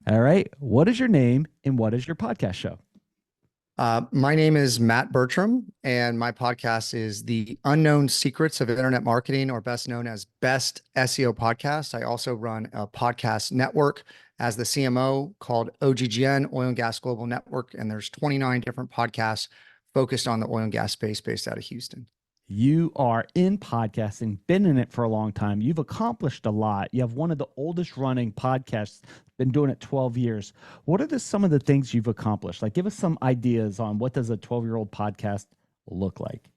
All right. What is your name and what is your podcast show? My name is Matt Bertram, and my podcast is The Unknown Secrets of Internet Marketing, or best known as Best SEO Podcast. I also run a podcast network as the CMO called OGGN, Oil and Gas Global Network, and there's 29 different podcasts focused on the oil and gas space based out of Houston. You are in podcasting, been in it for a long time. You've accomplished a lot. You have one of the oldest running podcasts, been doing it 12 years. What are some of the things you've accomplished? Like, give us some ideas on what does a 12-year-old podcast look like?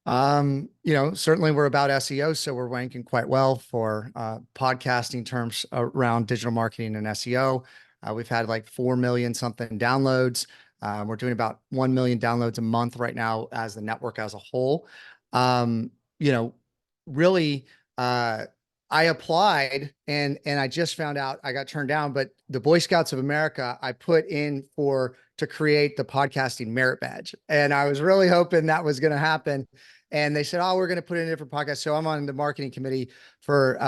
Certainly we're about SEO, so we're ranking quite well for podcasting terms around digital marketing and SEO. We've had like 4 million something downloads. We're doing about 1 million downloads a month right now as the network as a whole. Um, you know, really, I applied and I just found out I got turned down, but the Boy Scouts of America, I put in to create the podcasting merit badge. And I was really hoping that was going to happen. And they said, "Oh, we're going to put it in a different podcast." So I'm on the marketing committee for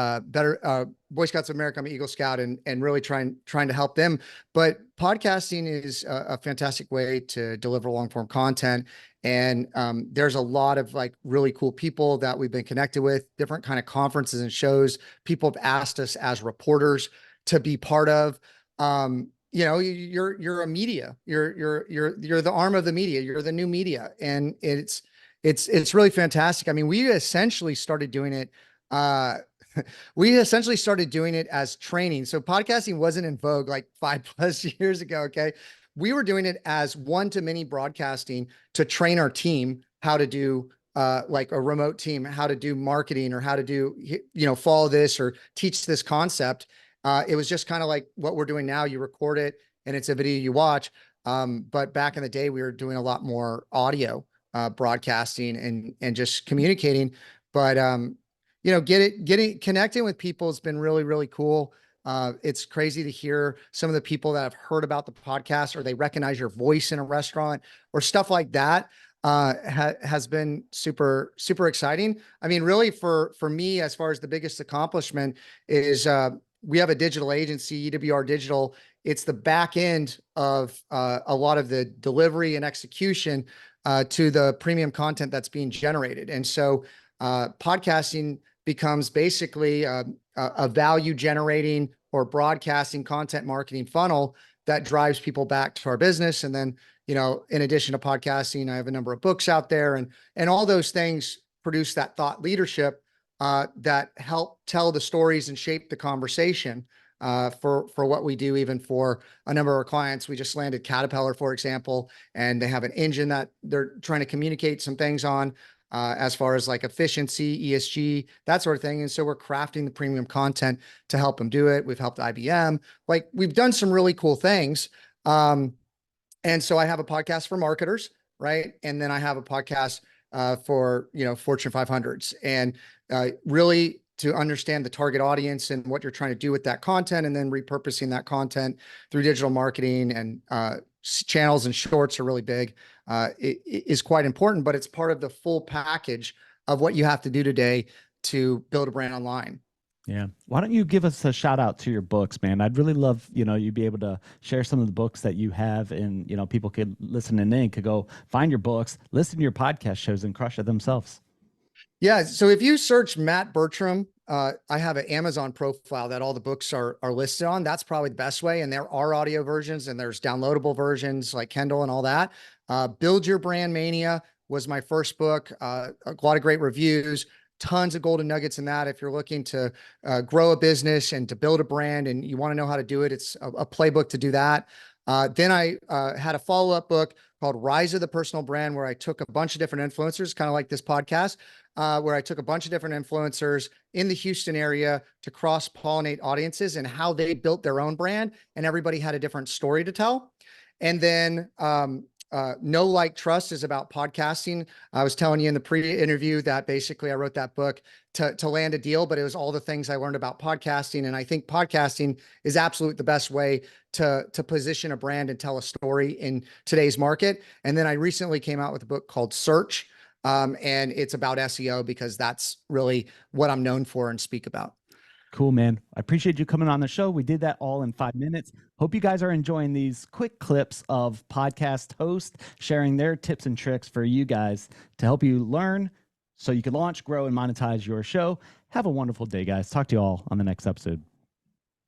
Boy Scouts of America. I'm an Eagle Scout and really trying to help them. But podcasting is a fantastic way to deliver long form content. And there's a lot of like really cool people that we've been connected with, different kind of conferences and shows. People have asked us as reporters to be part of. You're a media. You're the arm of the media. You're the new media, and it's really fantastic. I mean, we essentially started doing it. We essentially started doing it as training. So podcasting wasn't in vogue like 5+ years ago. Okay. We were doing it as one-to-many broadcasting to train our team how to do like a remote team, how to do marketing or how to do, follow this or teach this concept. It was just kind of like what we're doing now. You record it and it's a video you watch. But back in the day, we were doing a lot more audio broadcasting and just communicating. But getting connecting with people has been really, really cool. It's crazy to hear some of the people that have heard about the podcast or they recognize your voice in a restaurant or stuff like that. Has been super, super exciting. I mean, really for me, as far as the biggest accomplishment is, we have a digital agency, EWR Digital. It's the back end of a lot of the delivery and execution to the premium content that's being generated. And so podcasting becomes basically a value generating or broadcasting content marketing funnel that drives people back to our business. And then, in addition to podcasting, I have a number of books out there and all those things produce that thought leadership that help tell the stories and shape the conversation for what we do. Even for a number of our clients, we just landed Caterpillar, for example, and they have an engine that they're trying to communicate some things on as far as like efficiency, ESG, that sort of thing. And so we're crafting the premium content to help them do it. We've helped IBM. Like we've done some really cool things. And so I have a podcast for marketers, right? And then I have a podcast for, Fortune 500s and really to understand the target audience and what you're trying to do with that content, and then repurposing that content through digital marketing and channels and shorts are really big. It is quite important, but it's part of the full package of what you have to do today to build a brand online. Yeah. Why don't you give us a shout out to your books, man? I'd really love, you be able to share some of the books that you have and, people could listen and could go find your books, listen to your podcast shows and crush it themselves. Yeah. So if you search Matt Bertram, I have an Amazon profile that all the books are listed on. That's probably the best way. And there are audio versions and there's downloadable versions like Kindle and all that. Build Your Brand Mania was my first book. A lot of great reviews, tons of golden nuggets in that. If you're looking to grow a business and to build a brand and you want to know how to do it, it's a playbook to do that. Then I had a follow-up book called Rise of the Personal Brand, where I took a bunch of different influencers, kind of like this podcast, where I took a bunch of different influencers in the Houston area to cross-pollinate audiences and how they built their own brand. And everybody had a different story to tell. And then Know Like Trust is about podcasting. I was telling you in the pre-interview that basically I wrote that book to land a deal, but it was all the things I learned about podcasting. And I think podcasting is absolutely the best way to position a brand and tell a story in today's market. And then I recently came out with a book called Search. And it's about SEO because that's really what I'm known for and speak about. Cool, man. I appreciate you coming on the show. We did that all in 5 minutes. Hope you guys are enjoying these quick clips of podcast hosts sharing their tips and tricks for you guys to help you learn so you can launch, grow, and monetize your show. Have a wonderful day, guys. Talk to you all on the next episode.